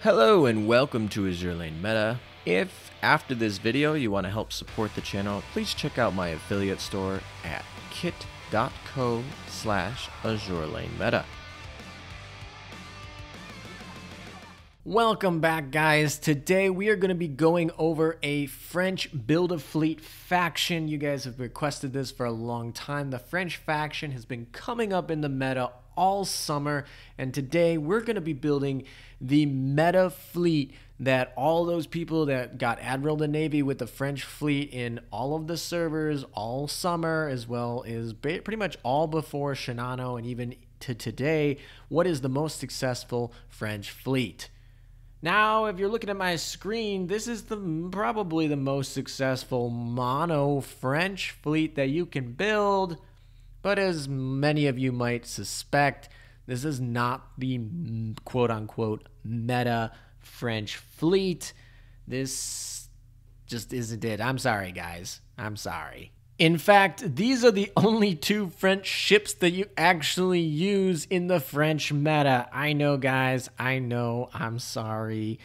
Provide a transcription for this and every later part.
Hello and welcome to Azur Lane Meta. If after this video you want to help support the channel, please check out my affiliate store at kit.co/AzurLaneMeta. Welcome back, guys. Today we are going to be going over a French build-a-fleet faction. You guys have requested this for a long time. The French faction has been coming up in the meta all summer, and today we're going to be building the meta fleet that all those people that got Admiral the Navy with the French fleet in all of the servers all summer, as well as pretty much all before Shinano and even to today, what is the most successful French fleet? Now, if you're looking at my screen, this is probably the most successful mono French fleet that you can build. But as many of you might suspect, this is not the quote-unquote meta French fleet. This just isn't it. I'm sorry, guys. I'm sorry. In fact, these are the only two French ships that you actually use in the French meta. I know, guys. I know. I'm sorry.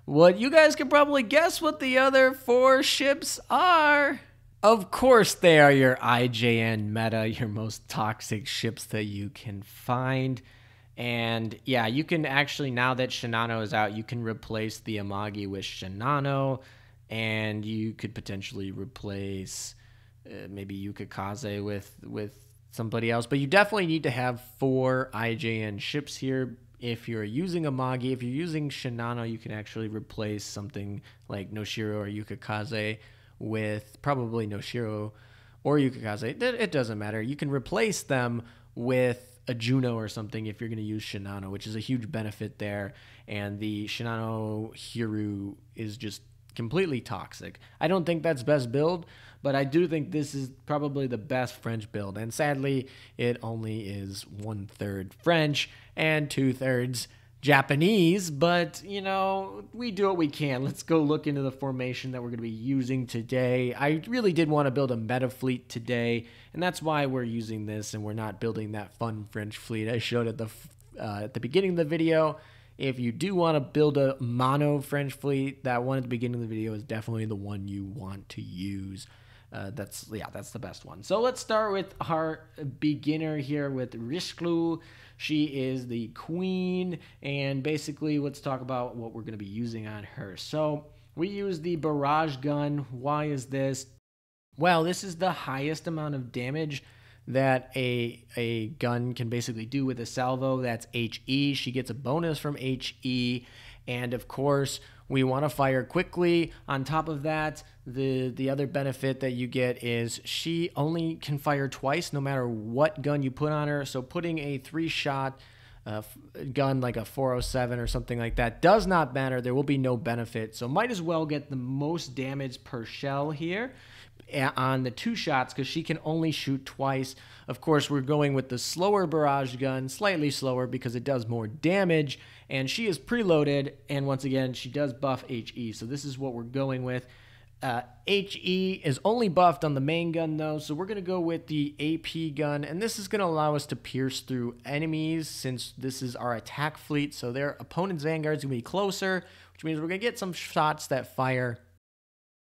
Well, you guys can probably guess what the other four ships are. Of course, they are your IJN meta, your most toxic ships that you can find. And yeah, you can actually, now that Shinano is out, you can replace the Amagi with Shinano. And you could potentially replace maybe Yukikaze with somebody else. But you definitely need to have 4 IJN ships here. If you're using Amagi, if you're using Shinano, you can actually replace something like Noshiro or Yukikaze with probably Noshiro or Yukikaze. It doesn't matter. You can replace them with a Juno or something if you're going to use Shinano, which is a huge benefit there. And the Shinano Hiru is just completely toxic. I don't think that's best build, but I do think this is probably the best French build. And sadly, it only is 1/3 French and 2/3 Japanese, but you know, we do what we can. Let's go look into the formation that we're going to be using today. I really did want to build a meta fleet today, and that's why we're using this and we're not building that fun French fleet I showed at the beginning of the video. If you do want to build a mono French fleet, that one at the beginning of the video is definitely the one you want to use. That's the best one. So let's start with our beginner here with Felixclc. She is the queen, and basically let's talk about what we're going to be using on her. So we use the barrage gun. Why is this? Well, this is the highest amount of damage that a gun can basically do with a salvo. That's HE. She gets a bonus from HE, and of course we want to fire quickly. On top of that, the other benefit that you get is she only can fire twice no matter what gun you put on her. So putting a 3-shot gun like a 407 or something like that does not matter. There will be no benefit. So might as well get the most damage per shell here on the 2 shots because she can only shoot twice. Of course, we're going with the slower barrage gun, slightly slower because it does more damage, and she is preloaded, and once again, she does buff HE, so this is what we're going with. HE is only buffed on the main gun though, so we're going to go with the AP gun, and this is going to allow us to pierce through enemies since this is our attack fleet, so their opponent's vanguard is going to be closer, which means we're going to get some shots that fire.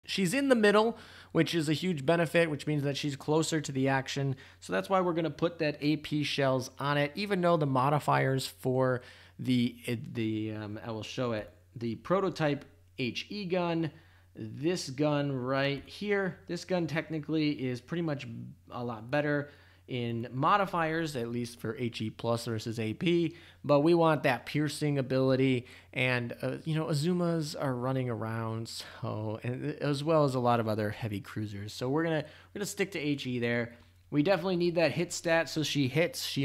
She's in the middle, which is a huge benefit, which means that she's closer to the action. So that's why we're going to put that AP shells on it, even though the modifiers for I will show it, the prototype HE gun, this gun right here, this gun technically is pretty much a lot better in modifiers, at least for HE plus versus AP, but we want that piercing ability, and you know, Azumas are running around, so, and as well as a lot of other heavy cruisers. So we're gonna stick to HE there. We definitely need that hit stat, so she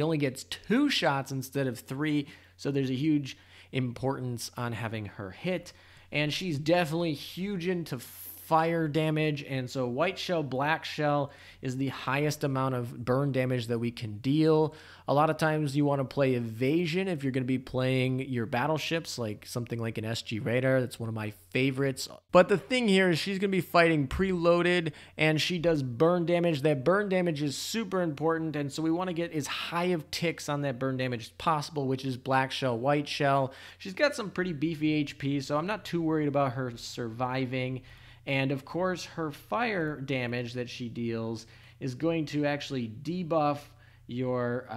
only gets 2 shots instead of 3, so there's a huge importance on having her hit, and she's definitely huge into fire damage, and so white shell, black shell is the highest amount of burn damage that we can deal. A lot of times you want to play evasion if you're going to be playing your battleships, like something like an SG Radar. That's one of my favorites. But the thing here is she's going to be fighting preloaded, and she does burn damage. That burn damage is super important, and so we want to get as high of ticks on that burn damage as possible, which is black shell, white shell. She's got some pretty beefy HP, so I'm not too worried about her surviving. And of course, her fire damage that she deals is going to actually debuff your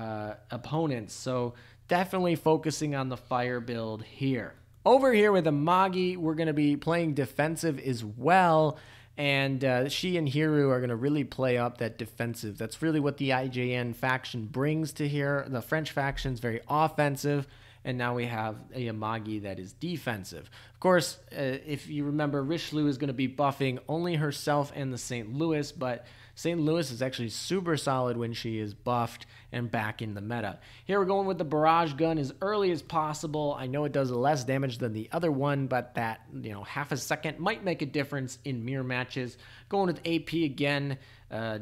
opponents. So definitely focusing on the fire build here. Over here with Amagi, we're going to be playing defensive as well. And she and Hiru are going to really play up that defensive. That's really what the IJN faction brings to here. The French faction is very offensive, and now we have a Amagi that is defensive. Of course, if you remember, Richelieu is going to be buffing only herself and the St. Louis, but St. Louis is actually super solid when she is buffed and back in the meta. Here we're going with the barrage gun as early as possible. I know it does less damage than the other one, but that, half a second might make a difference in mirror matches. Going with AP again,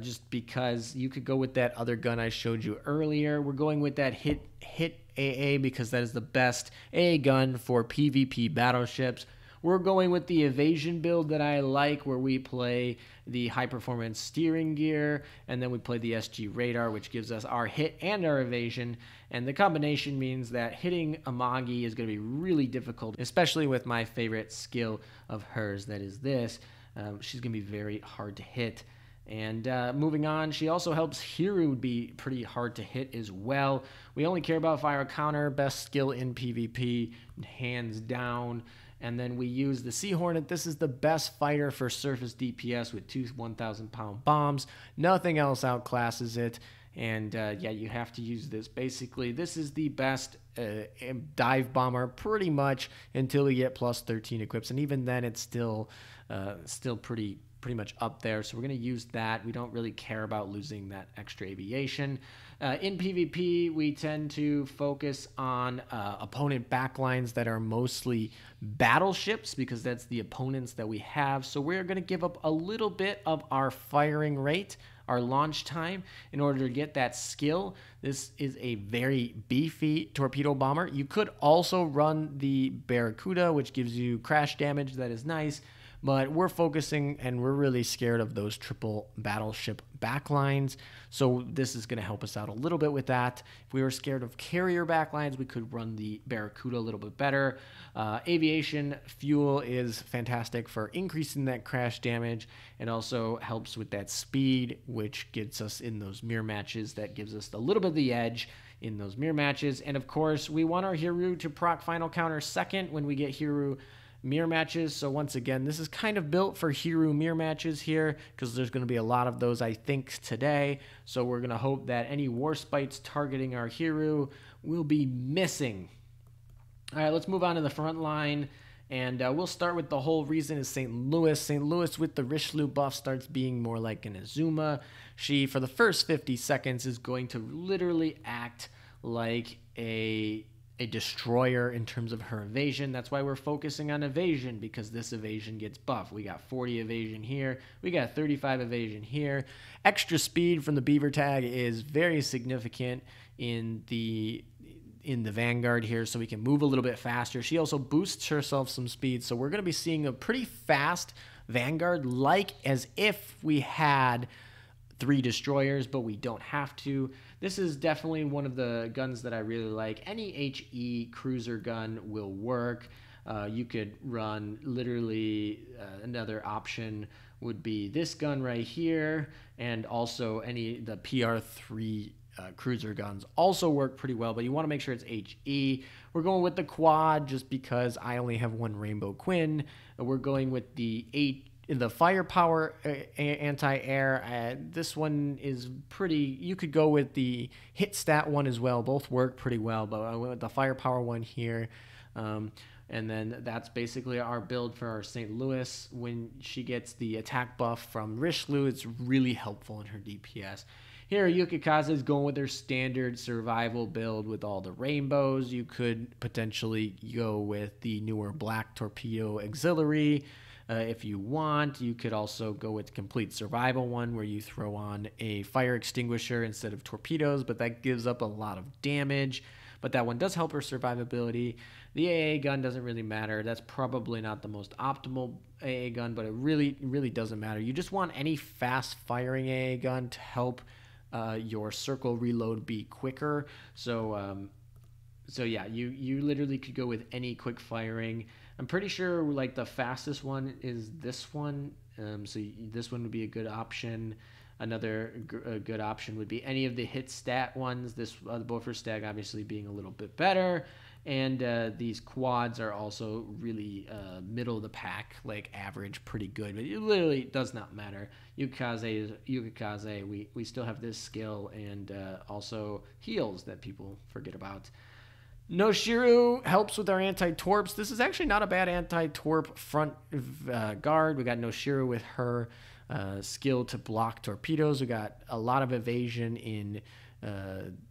just because you could go with that other gun I showed you earlier. We're going with that hit AA because that is the best AA gun for PvP battleships. We're going with the evasion build that I like, where we play the high performance steering gear, and then we play the SG Radar, which gives us our hit and our evasion. And the combination means that hitting Amagi is going to be really difficult, especially with my favorite skill of hers, that is this. She's going to be very hard to hit. And moving on, she also helps Hiru be pretty hard to hit as well. We only care about fire counter, best skill in PvP, hands down. And then we use the Sea Hornet. This is the best fighter for surface DPS with 2 1,000-pound bombs. Nothing else outclasses it. And yeah, you have to use this. Basically, this is the best dive bomber pretty much until you get plus 13 equips. And even then, it's still pretty much up there. So we're going to use that. We don't really care about losing that extra aviation. In PvP, we tend to focus on opponent backlines that are mostly battleships because that's the opponents that we have. So we're going to give up a little bit of our firing rate, our launch time, in order to get that skill. This is a very beefy torpedo bomber. You could also run the Barracuda, which gives you crash damage. That is nice. But we're focusing, and we're really scared of those triple battleship backlines. So this is going to help us out a little bit with that. If we were scared of carrier backlines, we could run the Barracuda a little bit better. Aviation fuel is fantastic for increasing that crash damage. It also helps with that speed, which gets us in those mirror matches. That gives us a little bit of the edge in those mirror matches. And of course, we want our Hiru to proc final counter second when we get Hiru mirror matches. So once again, this is kind of built for Hiru mirror matches here because there's going to be a lot of those, I think, today. So we're going to hope that any warspites targeting our Hiru will be missing. All right, let's move on to the front line. And we'll start with the whole reason is St. Louis. St. Louis with the Richelieu buff starts being more like an Azuma. She, for the first 50 seconds, is going to literally act like a destroyer in terms of her evasion. That's why we're focusing on evasion, because this evasion gets buffed. We got 40 evasion here. We got 35 evasion here. Extra speed from the beaver tag is very significant in the Vanguard here, so we can move a little bit faster. She also boosts herself some speed, so we're going to be seeing a pretty fast Vanguard, like as if we had 3 destroyers, but we don't have to. This is definitely one of the guns that I really like. Any HE cruiser gun will work. You could run literally another option would be this gun right here, and also the PR3 cruiser guns also work pretty well, but you want to make sure it's HE. We're going with the quad just because I only have 1 Rainbow Quinn. We're going with the firepower anti-air. This one is pretty, you could go with the hit stat one as well. Both work pretty well, but I went with the firepower one here. And then that's basically our build for our St. Louis. When she gets the attack buff from Richelieu, it's really helpful in her DPS. Here, Yukikaze is going with her standard survival build with all the rainbows. You could potentially go with the newer Black Torpedo Auxiliary. If you want, you could also go with complete survival one where you throw on a fire extinguisher instead of torpedoes, but that gives up a lot of damage. But that one does help her survivability. The AA gun doesn't really matter. That's probably not the most optimal AA gun, but it really doesn't matter. You just want any fast firing AA gun to help your circle reload be quicker. So yeah, you literally could go with any quick firing. I'm pretty sure like the fastest one is this one. So this one would be a good option. Another good option would be any of the hit stat ones. This the Bofors stag obviously being a little bit better. And these quads are also really middle of the pack, like average, pretty good. But it literally does not matter. Yukaze is Yukaze. We still have this skill and also heals that people forget about. Noshiru helps with our anti-torps. This is actually not a bad anti-torp front guard. We got Noshiru with her skill to block torpedoes. We got a lot of evasion in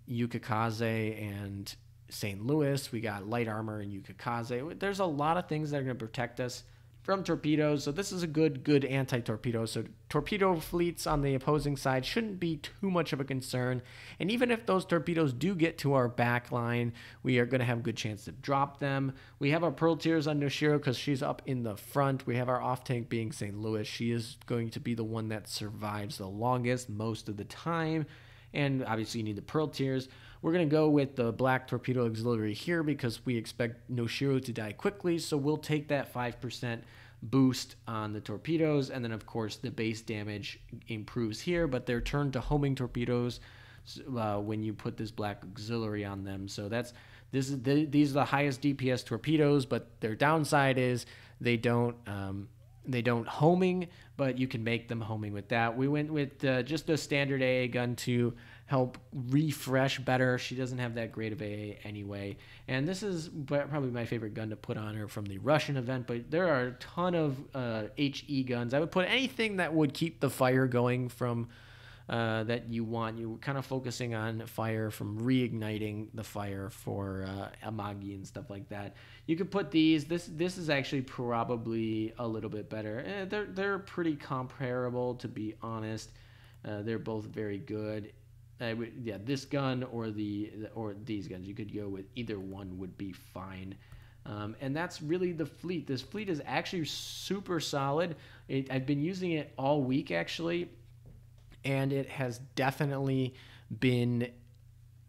Yukikaze and St. Louis. We got light armor in Yukikaze. There's a lot of things that are going to protect us from torpedoes. So this is a good anti-torpedo. So torpedo fleets on the opposing side shouldn't be too much of a concern. And even if those torpedoes do get to our back line, we are going to have a good chance to drop them. We have our Pearl Tears on Noshiro because she's up in the front. We have our off tank being St. Louis. She is going to be the one that survives the longest most of the time. And obviously you need the Pearl Tears. We're going to go with the Black Torpedo Auxiliary here because we expect Noshiro to die quickly. So we'll take that 5% boost on the torpedoes. And then, of course, the base damage improves here. But they're turned to homing torpedoes when you put this Black Auxiliary on them. So these are the highest DPS torpedoes. But their downside is they don't homing, but you can make them homing with that. We went with just a standard AA gun to help refresh better. She doesn't have that great of AA anyway. And this is probably my favorite gun to put on her from the Russian event, but there are a ton of HE guns. I would put anything that would keep the fire going from that you want. You're kind of focusing on fire from reigniting the fire for Amagi and stuff like that. You could put these. This is actually probably a little bit better. They're pretty comparable, to be honest. They're both very good. This gun or these guns. You could go with either one would be fine. And that's really the fleet. This fleet is actually super solid. I've been using it all week actually, and it has definitely been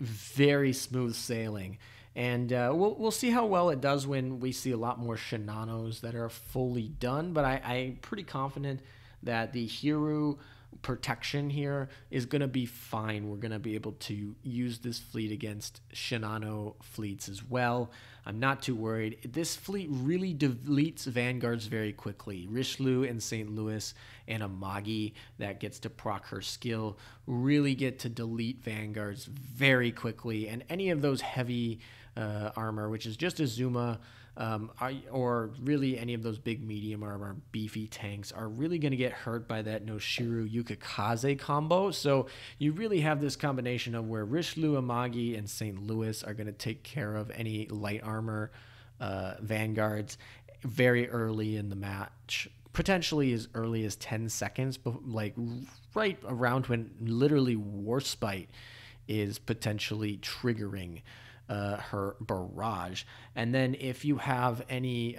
very smooth sailing. And we'll see how well it does when we see a lot more Shinanos that are fully done. But I'm pretty confident that the Hiru protection here is going to be fine. We're going to be able to use this fleet against Shinano fleets as well. I'm not too worried. This fleet really deletes vanguards very quickly. Richelieu and St. Louis and Amagi that gets to proc her skill really get to delete vanguards very quickly. And any of those heavy armor, which is just Azuma, or really any of those big medium armor beefy tanks, are really going to get hurt by that Noshiru Yukikaze combo. So you really have this combination of where Richelieu, Amagi, and St. Louis are going to take care of any light armor vanguards very early in the match, potentially as early as 10 seconds, but like right around when literally Warspite is potentially triggering her barrage. And then if you have any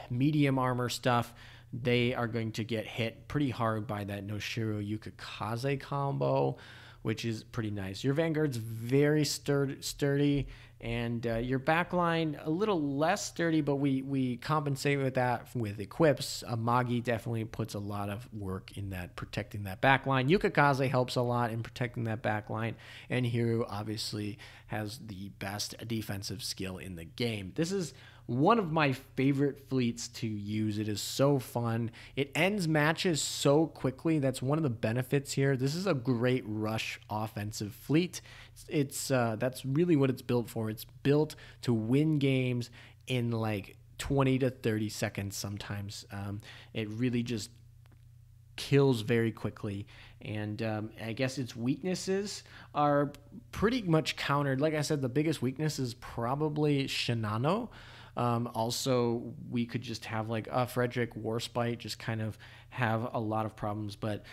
medium armor stuff, they are going to get hit pretty hard by that Noshiro Yukikaze combo, which is pretty nice. Your Vanguard's very sturdy, and your backline a little less sturdy, but we compensate with that with equips. Amagi definitely puts a lot of work in that, protecting that backline. Yukikaze helps a lot in protecting that backline, and Hiru obviously has the best defensive skill in the game. This is one of my favorite fleets to use. It is so fun. It ends matches so quickly. That's one of the benefits here. This is a great rush offensive fleet. It's that's really what it's built for. It's built to win games in like 20 to 30 seconds sometimes. It really just kills very quickly. And I guess its weaknesses are pretty much countered. Like I said, the biggest weakness is probably Shinano. Also, we could just have like a Frederick Warspite just kind of have a lot of problems, but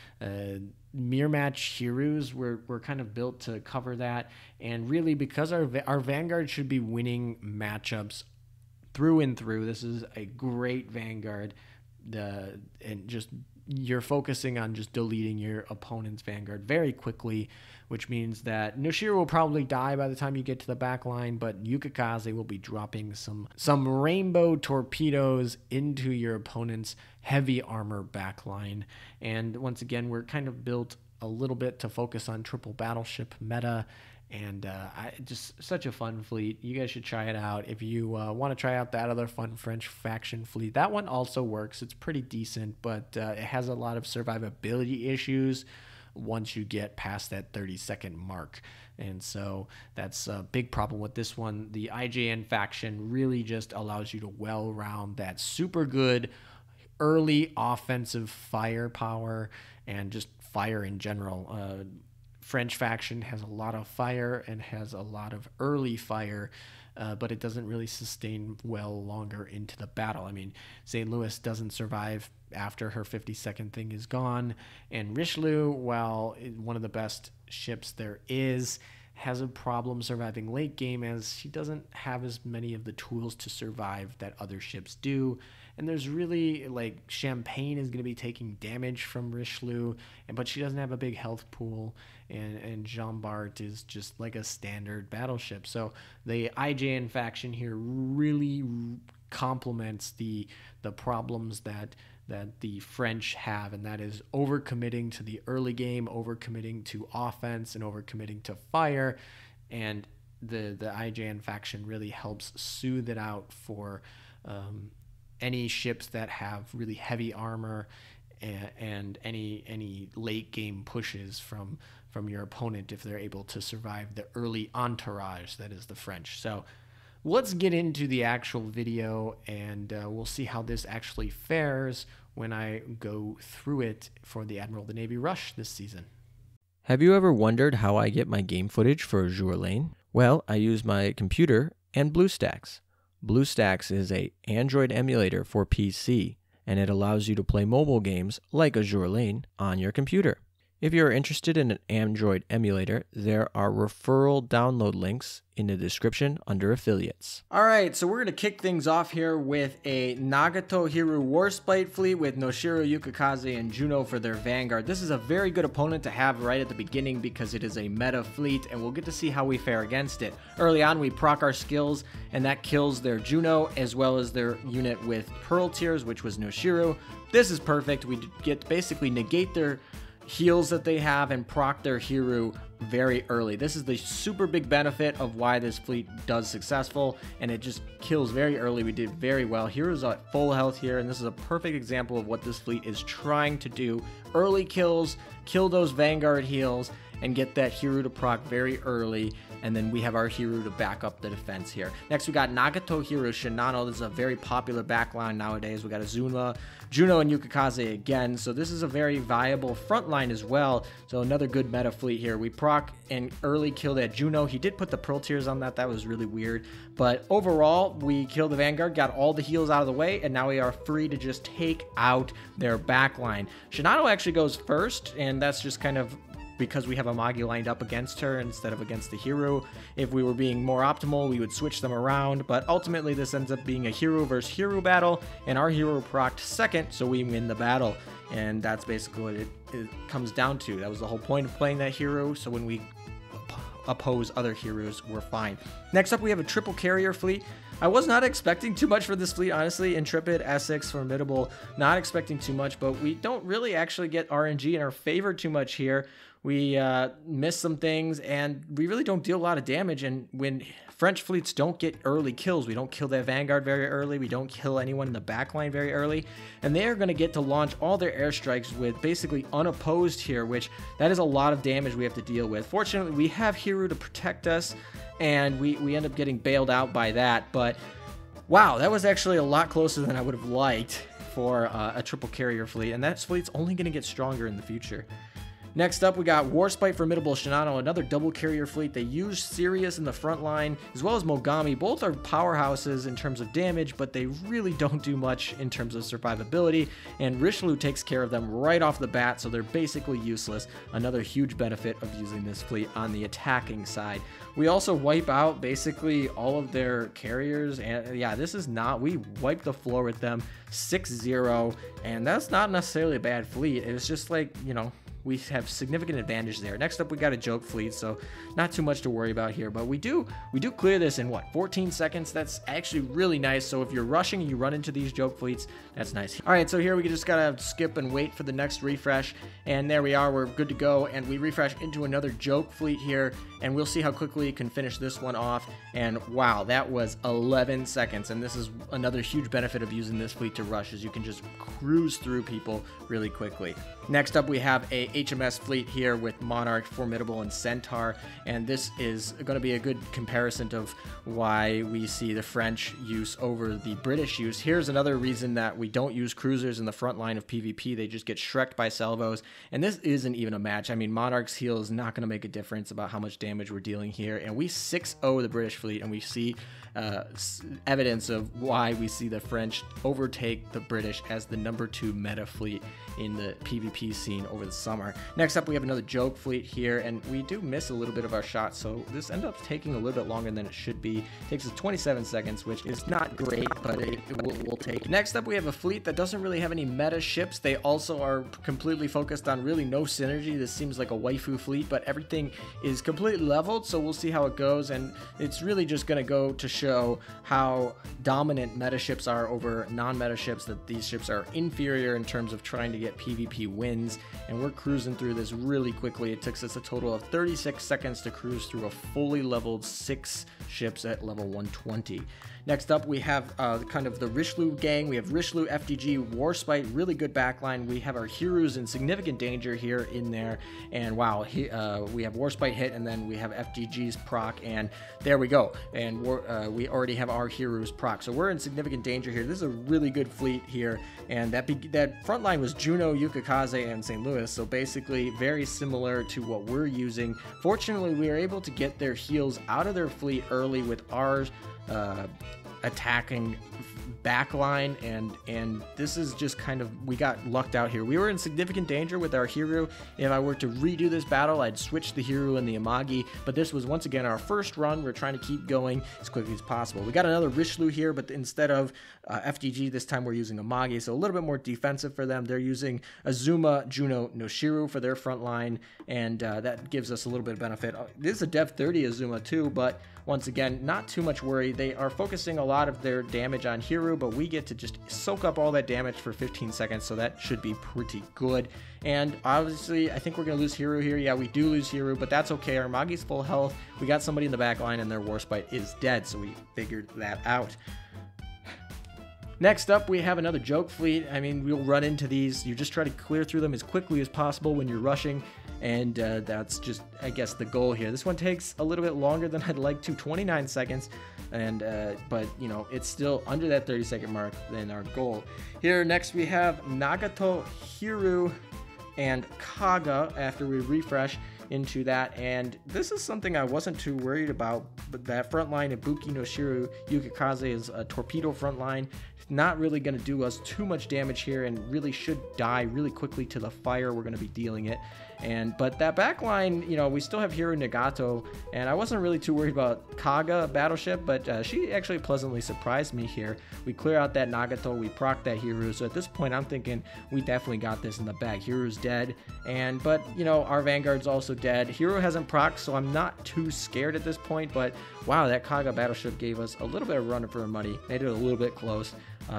mirror match heroes were kind of built to cover that. And really, because our Vanguard should be winning matchups through and through. This is a great Vanguard. And just you're focusing on just deleting your opponent's Vanguard very quickly, which means that Noshiro will probably die by the time you get to the back line, but Yukikaze will be dropping some rainbow torpedoes into your opponent's heavy armor back line. And once again, we're kind of built a little bit to focus on triple battleship meta. And just such a fun fleet. You guys should try it out. If you want to try out that other fun French faction fleet, that one also works. It's pretty decent, but it has a lot of survivability issues once you get past that 30-second mark. And so that's a big problem with this one. The IJN faction really just allows you to well round that super good early offensive firepower and just fire in general. French faction has a lot of fire and has a lot of early fire, but it doesn't really sustain well longer into the battle. I mean, St. Louis doesn't survive after her 50-second thing is gone, and Richelieu, while one of the best ships there is, has a problem surviving late game as she doesn't have as many of the tools to survive that other ships do. And there's really, like, Champagne is going to be taking damage from Richelieu, but she doesn't have a big health pool, and Jean Bart is just like a standard battleship. So the IJN faction here really complements the problems that the French have, and that is overcommitting to the early game, overcommitting to offense, and overcommitting to fire. And the IJN faction really helps soothe it out for any ships that have really heavy armor and any late game pushes from your opponent if they're able to survive the early entourage that is the French. So let's get into the actual video, and we'll see how this actually fares when I go through it for the Admiral of the Navy Rush this season. Have you ever wondered how I get my game footage for Azur Lane? Well, I use my computer and BlueStacks. BlueStacks is an Android emulator for PC, and it allows you to play mobile games like Azur Lane on your computer. If you're interested in an Android emulator, there are referral download links in the description under affiliates. Alright, so we're going to kick things off here with a Nagato Hiru Warspite fleet with Noshiro, Yukikaze, and Juno for their Vanguard. This is a very good opponent to have right at the beginning because it is a meta fleet, and we'll get to see how we fare against it. Early on, we proc our skills, and that kills their Juno as well as their unit with Pearl Tears, which was Noshiro. This is perfect. We get to basically negate their heals that they have and proc their Hiru very early. This is the super big benefit of why this fleet does successful, and it just kills very early. We did very well. Hiru's at full health here, and this is a perfect example of what this fleet is trying to do. Early kills, kill those Vanguard heals, and get that Hiru to proc very early, and then we have our Hiru to back up the defense here. Next, we got Nagato Hiru Shinano. This is a very popular backline nowadays. We got Azuma, Juno, and Yukikaze again, so this is a very viable front line as well. So another good meta fleet here. We proc and early kill that Juno. He did put the Pearl Tears on that. That was really weird. But overall, we killed the Vanguard, got all the heals out of the way, and now we are free to just take out their backline. Shinano actually goes first, and that's just kind of because we have Amagi lined up against her instead of against the Hiru. If we were being more optimal, we would switch them around, but ultimately this ends up being a Hiru versus Hiru battle, and our Hiru procced second, so we win the battle. And that's basically what it comes down to. That was the whole point of playing that Hiru, so when we oppose other Hirus, we're fine. Next up, we have a triple carrier fleet. I was not expecting too much for this fleet, honestly. Intrepid, Essex, Formidable, not expecting too much, but we don't really actually get RNG in our favor too much here. We miss some things, and we really don't deal a lot of damage. And when French fleets don't get early kills, we don't kill that Vanguard very early, we don't kill anyone in the backline very early, and they are going to get to launch all their airstrikes with basically unopposed here, which that is a lot of damage we have to deal with. Fortunately, we have Hiru to protect us, and we end up getting bailed out by that. But wow, that was actually a lot closer than I would have liked for a triple carrier fleet, and that fleet's only going to get stronger in the future. Next up, we got Warspite, Formidable, Shinano, another double carrier fleet. They use Sirius in the front line, as well as Mogami. Both are powerhouses in terms of damage, but they really don't do much in terms of survivability, and Richelieu takes care of them right off the bat, so they're basically useless. Another huge benefit of using this fleet on the attacking side. We also wipe out basically all of their carriers, and yeah, this is not, we wiped the floor with them 6-0, and that's not necessarily a bad fleet. It's just like, you know, we have significant advantage there. Next up, we got a joke fleet, so not too much to worry about here, but we do clear this in what, 14 seconds? That's actually really nice. So if you're rushing and you run into these joke fleets, that's nice. All right, so here we just gotta skip and wait for the next refresh, and there we are, we're good to go, and we refresh into another joke fleet here, and we'll see how quickly you can finish this one off. And wow, that was 11 seconds, and this is another huge benefit of using this fleet to rush, is you can just cruise through people really quickly. Next up, we have a HMS fleet here with Monarch, Formidable, and Centaur, and this is going to be a good comparison of why we see the French use over the British use. Here's another reason that we don't use cruisers in the front line of PvP. They just get shreked by salvos, and this isn't even a match. I mean, Monarch's heal is not going to make a difference about how much damage we're dealing here, and we 6-0 the British fleet, and we see evidence of why we see the French overtake the British as the #2 meta fleet in the PvP scene over the summer. Next up, we have another joke fleet here, and we do miss a little bit of our shots, so this ends up taking a little bit longer than it should be. It takes us 27 seconds, which is not great, but we'll take. Next up, we have a fleet that doesn't really have any meta ships. They also are completely focused on really no synergy. This seems like a waifu fleet, but everything is completely leveled, so we'll see how it goes, and it's really just going to go to show how dominant meta ships are over non-meta ships, that these ships are inferior in terms of trying to get PvP wins, and we're cruising through this really quickly. It took us a total of 36 seconds to cruise through a fully leveled 6 ships at level 120. Next up, we have kind of the Richelieu gang. We have Richelieu, FDG, Warspite, really good backline. We have our heroes in significant danger here in there, and wow, we have Warspite hit, and then we have FDG's proc, and there we go. And we already have our heroes proc, so we're in significant danger here. This is a really good fleet here, and that front line was Juno, Yukikaze, and St. Louis, so basically very similar to what we're using. Fortunately, we were able to get their heals out of their fleet early with ours attacking backline, and this is just kind of, we got lucked out here. We were in significant danger with our hero. If I were to redo this battle, I'd switch the hero and the Amagi, but this was once again our first run. We're trying to keep going as quickly as possible. We got another Richelieu here, but instead of FDG, this time we're using Amagi, so a little bit more defensive for them. They're using Azuma, Juno, Noshiru for their front line, and that gives us a little bit of benefit. This is a Dev 30 Azuma too, but once again, not too much worry. They are focusing a lot of their damage on Hiru, but we get to just soak up all that damage for 15 seconds, so that should be pretty good. And obviously, I think we're going to lose Hiru here. Yeah, we do lose Hiru, but that's okay. Our Magi's full health. We got somebody in the back line, and their Warspite is dead, so we figured that out. Next up, we have another joke fleet. I mean, we'll run into these. You just try to clear through them as quickly as possible when you're rushing, and that's just, I guess, the goal here. This one takes a little bit longer than I'd like to, 29 seconds, and but you know, it's still under that 30-second mark than our goal. Here next we have Nagato, Hiru, and Kaga after we refresh into that, and this is something I wasn't too worried about, but that front line of Buki, Noshiru, Yukikaze is a torpedo front line. Not really going to do us too much damage here, and really should die really quickly to the fire we're going to be dealing it. But that back line, you know, we still have Hiru Nagato, and I wasn't really too worried about Kaga battleship, but she actually pleasantly surprised me here. We clear out that Nagato, we proc that Hiru, so at this point I'm thinking we definitely got this in the bag. Hiru's dead, but you know, our Vanguard's also dead. Hiru hasn't proc, so I'm not too scared at this point, but wow, that Kaga battleship gave us a little bit of run for our money. Made it a little bit close.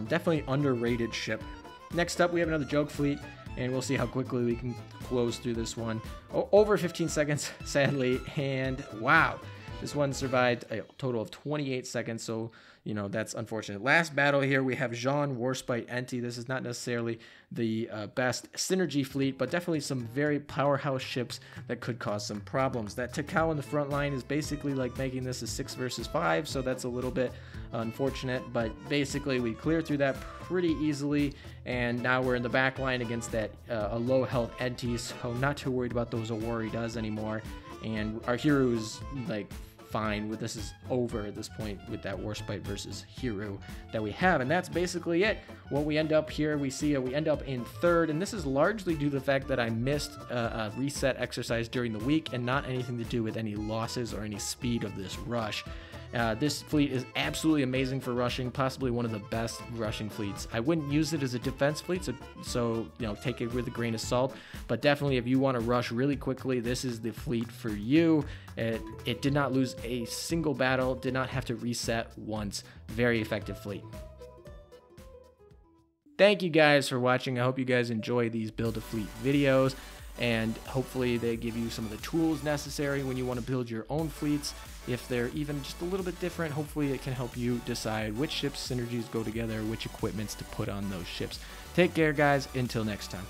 Definitely underrated ship. Next up, we have another joke fleet, and we'll see how quickly we can close through this one. Over 15 seconds, sadly, and wow, this one survived a total of 28 seconds, so you know, that's unfortunate. Last battle here, we have Jean, Warspite, Enti. This is not necessarily the best synergy fleet, but definitely some very powerhouse ships that could cause some problems. That Takao in the front line is basically like making this a 6 versus 5, so that's a little bit Unfortunate, but basically we cleared through that pretty easily, and now we're in the back line against that a low health Enti, so not too worried about those Awari does anymore, and our hero is like fine with this. Is over at this point with that Warspite versus hero that we have, and that's basically it. What we end up here, we see we end up in third, and this is largely due to the fact that I missed a reset exercise during the week, and not anything to do with any losses or any speed of this rush. This fleet is absolutely amazing for rushing, possibly one of the best rushing fleets. I wouldn't use it as a defense fleet, so you know, take it with a grain of salt, but definitely if you want to rush really quickly, this is the fleet for you. It did not lose a single battle, did not have to reset once. Very effective fleet. Thank you guys for watching. I hope you guys enjoy these build a fleet videos, and hopefully they give you some of the tools necessary when you want to build your own fleets. If they're even just a little bit different, hopefully it can help you decide which ships synergies go together, which equipments to put on those ships. Take care, guys. Until next time.